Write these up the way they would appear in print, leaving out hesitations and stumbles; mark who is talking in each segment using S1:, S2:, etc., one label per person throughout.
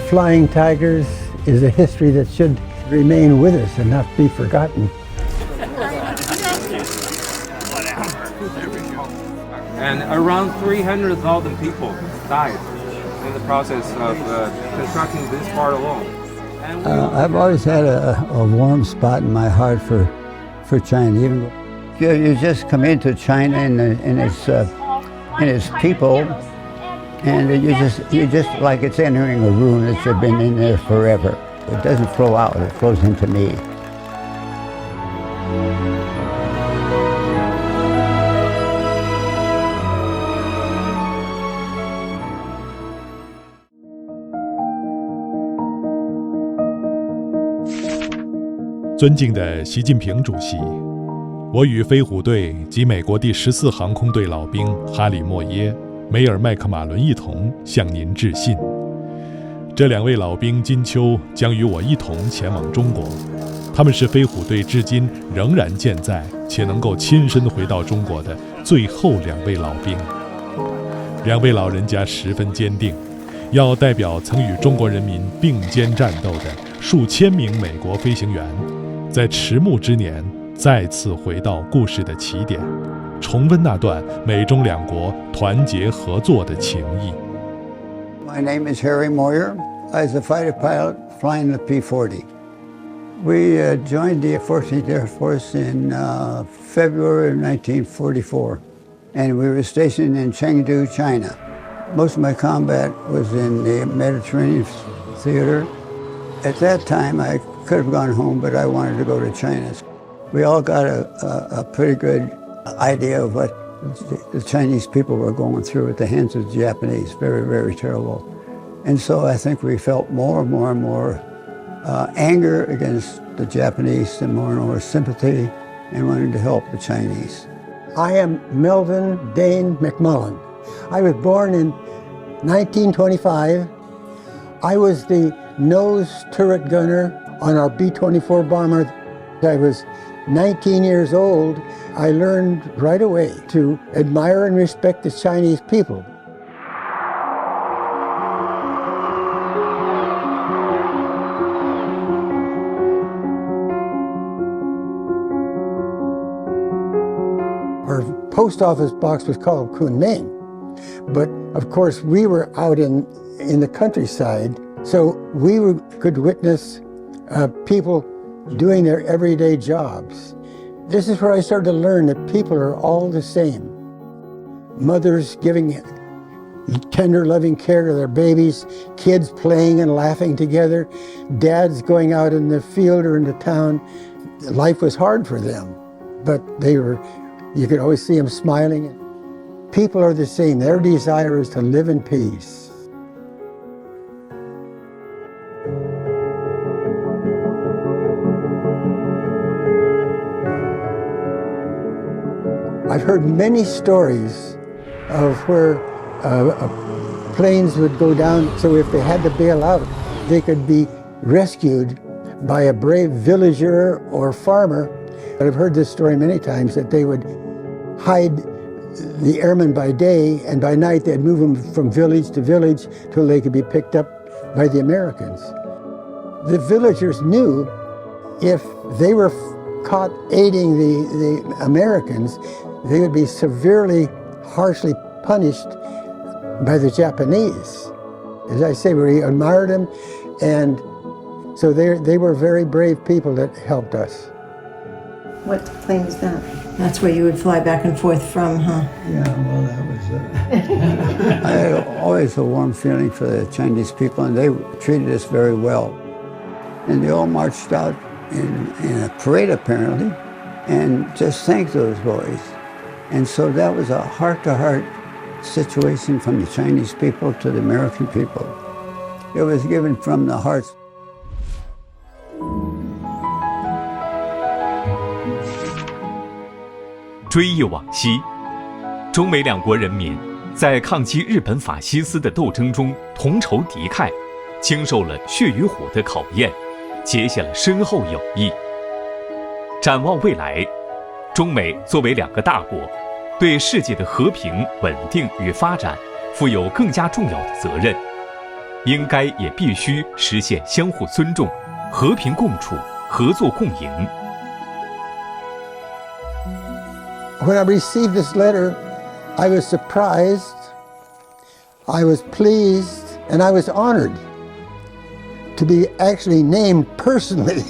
S1: flying tigers is a history that should remain with us and not be forgotten.
S2: And around 300,000 people died in the process of constructing this part alone.
S3: I've always had a warm spot in my heart for China. Even you just come into China and its people, and you just like it's entering a room that you've been in there forever. It doesn't flow out; it flows into me.
S4: 尊敬的习近平主席，我与飞虎队及美国第14航空队老兵哈里·莫耶、梅尔·麦克马伦一同向您致信。这2位老兵今秋将与我一同前往中国，他们是飞虎队至今仍然健在且能够亲身回到中国的最后2位老兵。2位老人家十分坚定，要代表曾与中国人民并肩战斗的数千名美国飞行员，在迟暮之年再次回到故事的起点，重温那段美中2国团结合作的情谊。
S3: My name is Harry Moyer. I was a fighter pilot flying the P-40. We joined the 14th Air Force in February of 1944, and we were stationed in Chengdu, China. Most of my combat was in the Mediterranean theater. At that time, I could have gone home, but I wanted to go to China. We all got a pretty good idea of what the Chinese people were going through at the hands of the Japanese. Very, very terrible. And so I think we felt more and more anger against the Japanese and more sympathy and wanted to help the Chinese.
S1: I am Melvin Dane McMullen. I was born in 1925. I was the nose turret gunner on our B-24 bomber. I was 19 years old. I learned right away to admire and respect the Chinese people. Our post office box was called Kunming, but of course we were out in the countryside, so we could witness people doing their everyday jobs. This is where I started to learn that people are all the same. Mothers giving tender, loving care to their babies, kids playing and laughing together, dads going out in the field or into town. Life was hard for them, but you could always see them smiling. People are the same. Their desire is to live in peace. I've heard many stories of where planes would go down, so if they had to bail out, they could be rescued by a brave villager or farmer. But I've heard this story many times, that they would hide the airmen by day, and by night they'd move them from village to village till they could be picked up by the Americans. The villagers knew if they were caught aiding the Americans, they would be severely, harshly punished by the Japanese. As I say, we admired them, and so they were very brave people that helped us.
S5: What plane is that? That's where you would fly back and forth from, huh?
S3: Yeah, well, that was I had always a warm feeling for the Chinese people, and they treated us very well. And they all marched out in a parade, apparently, and just thanked those boys. And so that was a heart-to-heart situation from the Chinese people to the American people. It was given from the hearts.
S6: 追忆往昔，中美2国人民在抗击日本法西斯的斗争中同仇敌忾，经受了血与火的考验，结下了深厚友谊。展望未来，中美作为2个大国，对世界的和平、稳定与发展负有更加重要的责任。应该也必须实现相互尊重、和平共处、合作共赢。
S1: When I received this letter, I was surprised, I was pleased, and I was honored to be actually named personally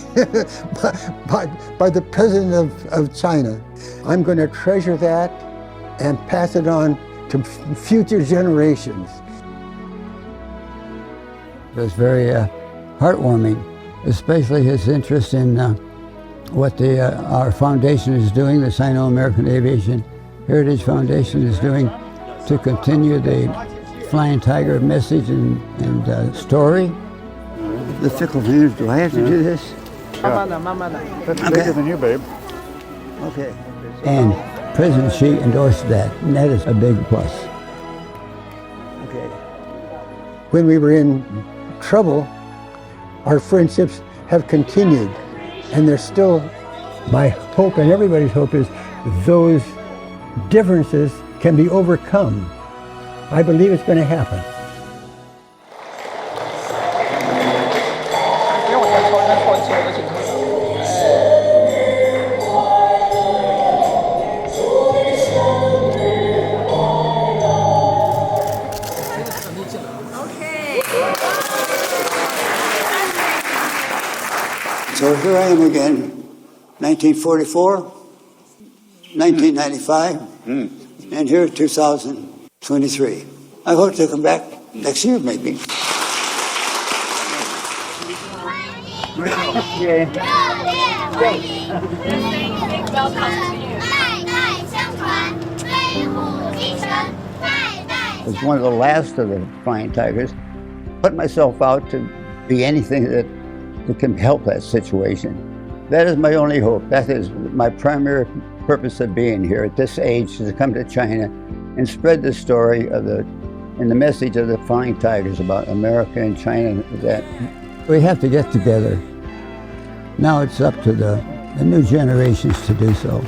S1: by the President of China. I'm going to treasure that and pass it on to future generations.
S3: It was very heartwarming, especially his interest in what our foundation is doing, the Sino-American Aviation Heritage Foundation is doing to continue the Flying Tiger message and story. The fickle fingers, do I have to do this?
S7: That's bigger than you, babe.
S3: Okay. And President Xi endorsed that, and that is a big plus. Okay.
S1: When we were in trouble, our friendships have continued, and they're still. My hope and everybody's hope is those differences can be overcome. I believe it's going to happen.
S3: So here I am again, 1944, 1995, and here 2023. I hope to come back next year, maybe. I was one of the last of the Flying Tigers. Put myself out to be anything that can help that situation. That is my only hope. That is my primary purpose of being here at this age, is to come to China and spread the story of and the message of the Flying Tigers about America and China. That we have to get together. Now it's up to the new generations to do so.